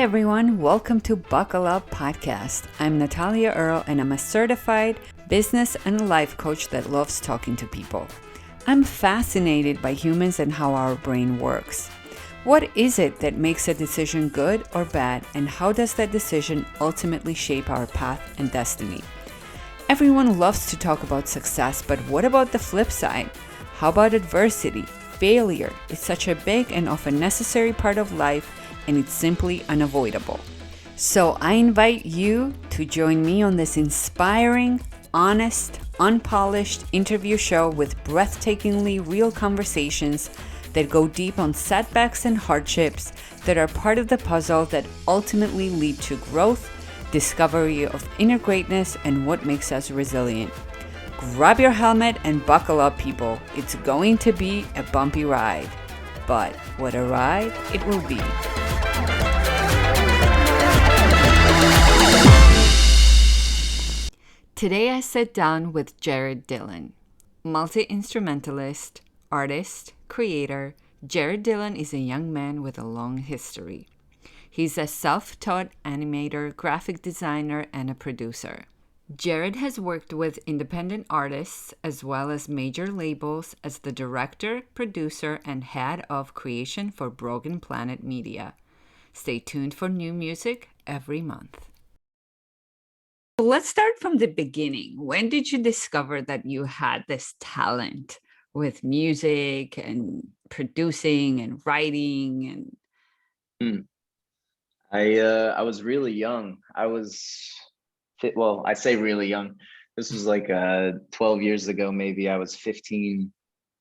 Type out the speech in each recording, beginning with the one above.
Hi everyone, welcome to Buckle Up Podcast. I'm Natalia Earle and I'm a certified business and life coach that loves talking to people. I'm fascinated by humans and how our brain works. What is it that makes a decision good or bad, and how does that decision ultimately shape our path and destiny? Everyone loves to talk about success, but what about the flip side? How about adversity? Failure is such a big and often necessary part of life, and it's simply unavoidable. So I invite you to join me on this inspiring, honest, unpolished interview show with breathtakingly real conversations that go deep on setbacks and hardships that are part of the puzzle that ultimately lead to growth, discovery of inner greatness, and what makes us resilient. Grab your helmet and buckle up, people. It's going to be a bumpy ride. But what a ride it will be. Today I sat down with Jared Dillon. Multi-instrumentalist, artist, creator, Jared Dillon is a young man with a long history. He's a self-taught animator, graphic designer, and a producer. Jared has worked with independent artists as well as major labels as the director, producer, and head of creation for Broken Planet Media. Stay tuned for new music every month. Let's start from the beginning. When did you discover that you had this talent with music and producing and writing and I was really young. I say really young. This was like 12 years ago, maybe. I was 15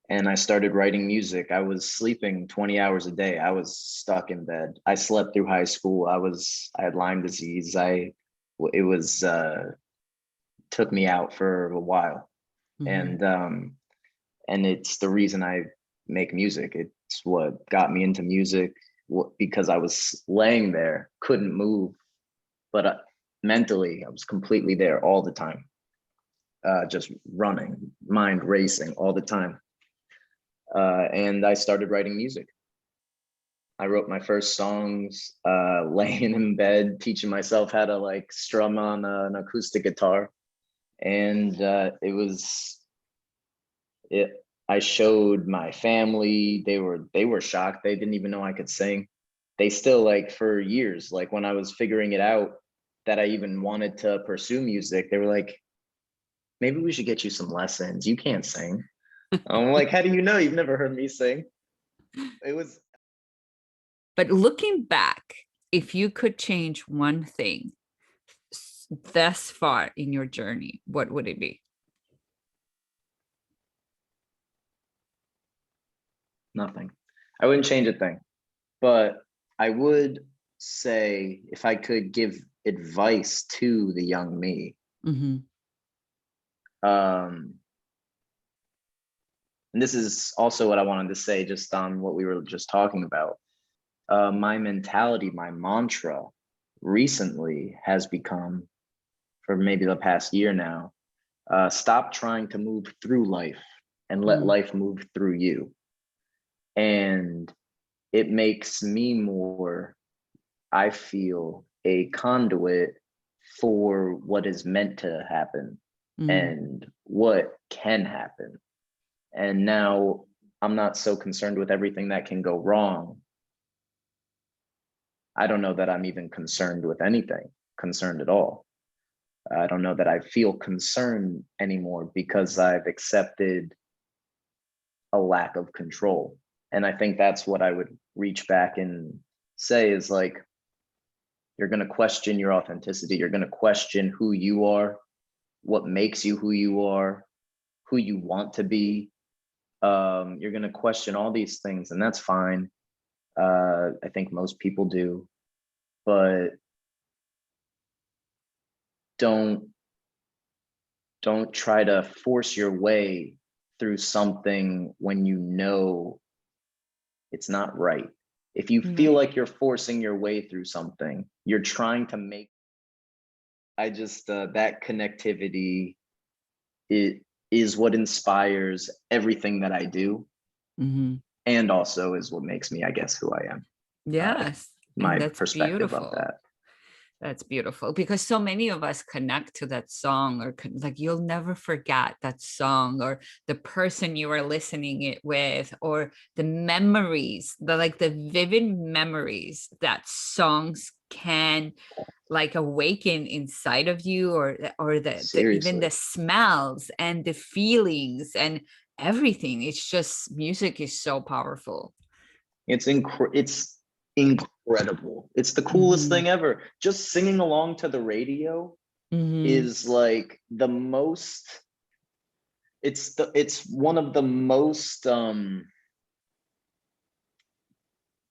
and I started writing music. I was sleeping 20 hours a day. I was stuck in bed. I slept through high school. I had Lyme disease. It was took me out for a while. Mhm. And it's the reason I make music. It's what got me into music, because I was laying there, couldn't move, but mentally I was completely there all the time, just running, mind racing all the time. And I started writing music. I wrote my first songs laying in bed, teaching myself how to like strum on an acoustic guitar. And it I showed my family. They were shocked. They didn't even know I could sing. They still, like, for years, like when I was figuring it out that I even wanted to pursue music, they were like, maybe we should get you some lessons. You can't sing. I'm like, how do you know? You've never heard me sing. It was But looking back, if you could change one thing thus far in your journey, what would it be? nothing. I wouldn't change a thing. But I would say, if I could give advice to the young me, Mm-hmm. um, and this is also what I wanted to say just on what we were just talking about. My mentality, my mantra recently has become, for maybe the past year now, stop trying to move through life and let life move through you. And it makes me more, I feel, a conduit for what is meant to happen Mm-hmm. and what can happen. And now I'm not so concerned with everything that can go wrong. I don't know that I'm even concerned with anything, concerned at all. I don't know that I feel concerned anymore because I've accepted a lack of control. And I think that's what I would reach back and say is like, you're going to question your authenticity. You're going to question who you are, what makes you who you are, who you want to be. You're going to question all these things, and that's fine. I think most people do, but don't don't try to force your way through something when you know it's not right. If you Yeah. feel like you're forcing your way through something, you're trying to make. I just that connectivity, it is what inspires everything that I do, Mm-hmm. and also is what makes me, I guess, who I am. Uh, Yes. And my that's perspective of beautiful. that. That's beautiful because so many of us connect to that song, or like you'll never forget that song, or the person you are listening it with, or the memories, the vivid memories that songs can like awaken inside of you, or even the Seriously. smells and the feelings and everything. It's just music is so powerful. It's incredible. It's the coolest Hmm. thing ever. Just singing along to the radio Hmm. is like the most it's one of the most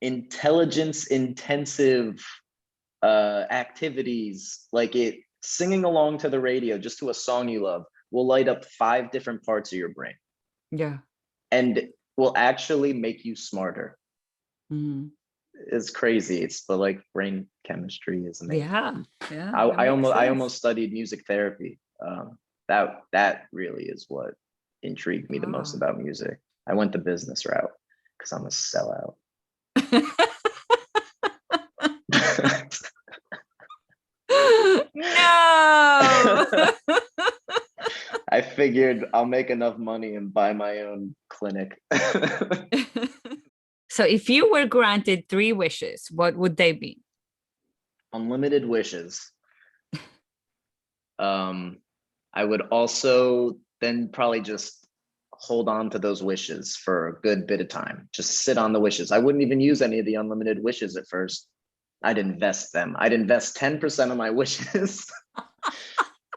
intelligence intensive activities. Like it singing along to the radio just to a song you love will light up 5 different parts of your brain Yeah. and will actually make you smarter. Hmm. It's crazy. It's but like brain chemistry is Yeah. amazing. Yeah. I, That I makes almost I sense. almost studied music therapy. That really is what intrigued me the most Wow. about music. I went the business route because I'm a sellout. No. I figured I'll make enough money and buy my own clinic. So if you were granted 3 wishes, what would they be? Unlimited wishes. Um, I would also then probably just hold on to those wishes for a good bit of time. Just sit on the wishes. I wouldn't even use any of the unlimited wishes at first. I'd invest them. I'd invest 10% of my wishes.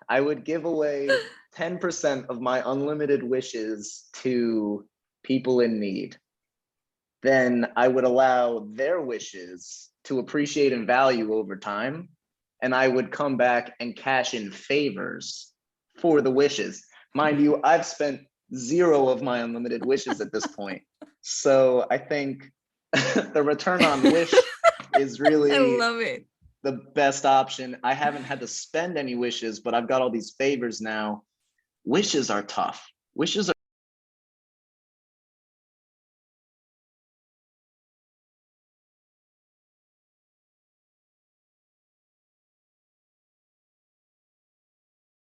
I would give away 10% of my unlimited wishes to people in need. Then I would allow their wishes to appreciate in value over time. And I would come back and cash in favors for the wishes. Mind you, I've spent 0 of my unlimited wishes at this point. So I think the return on wish is I really love it. the best option. I haven't had to spend any wishes, but I've got all these favors now. Wishes are tough. Wishes